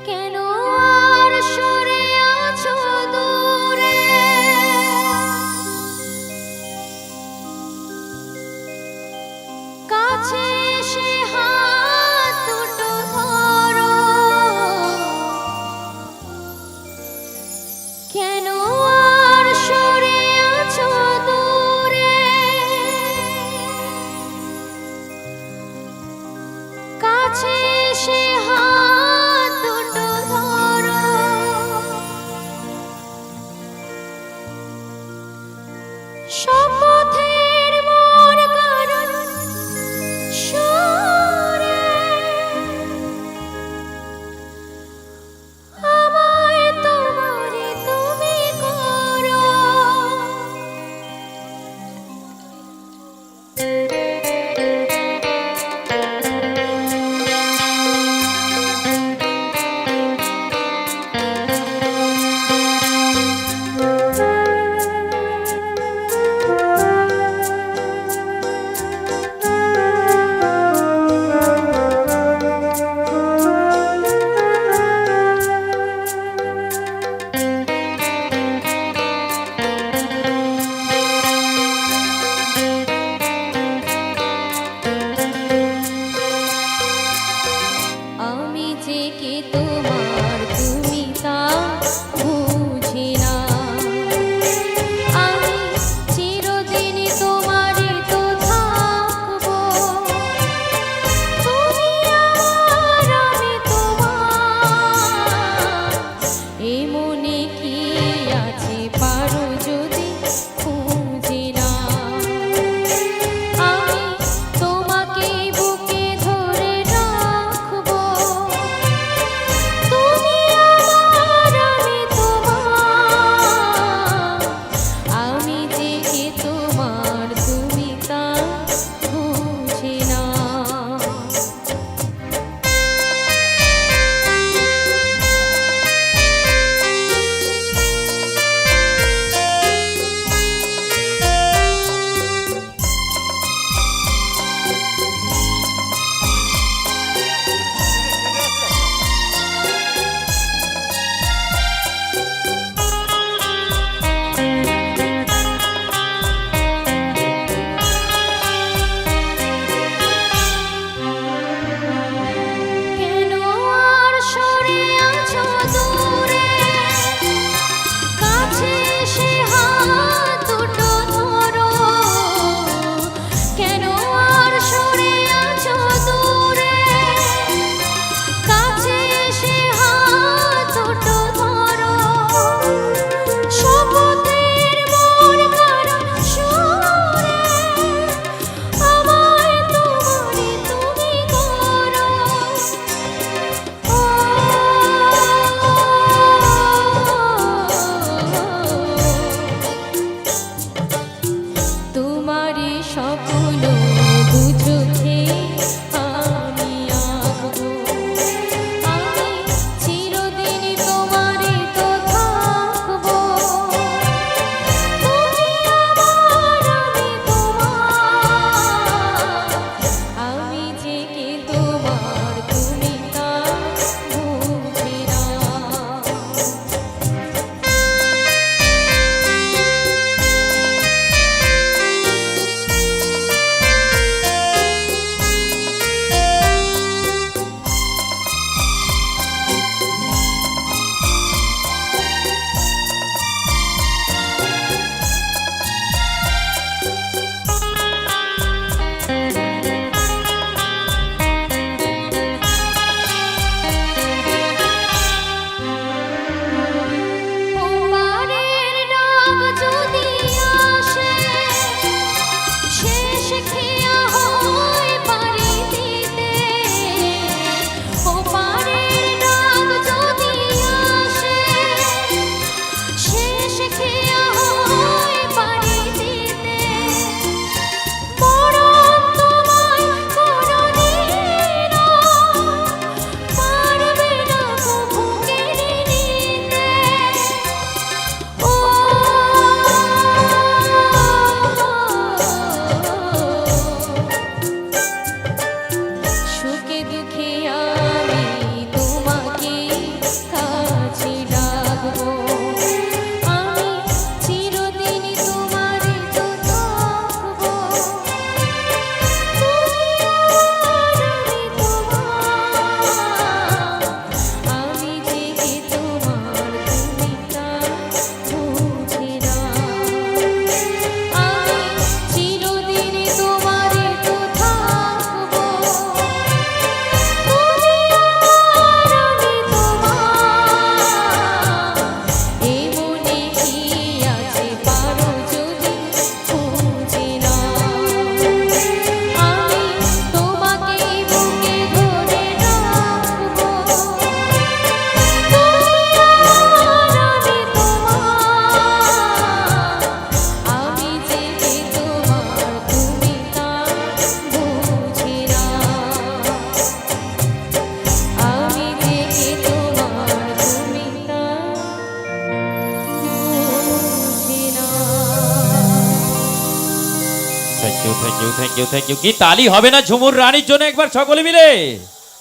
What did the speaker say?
কেন আর সরে আছো দূরে, কাছে এসে হাত দুটো ধরো। কেন আর সরে আছো দূরে, কাছে এসে হাত দুটো ধরো। শপথের মোর কারণ সুরে আমায় তোমারে তুমি করো। আমি যে কে তোমার তুমি তা বুঝি না, আমি চিরদিন তোমারই তো থাকবো। তুমি আমার আমি তোমার, এ মনে কি আছে পারো যদি খুঁজে না। আমি তোমাকে বুকে ধরে রাখবো, thank you thank you thank you thank you. কি তালি হবে না ঝুমুর রানীর জন্য একবার সকলে মিলে?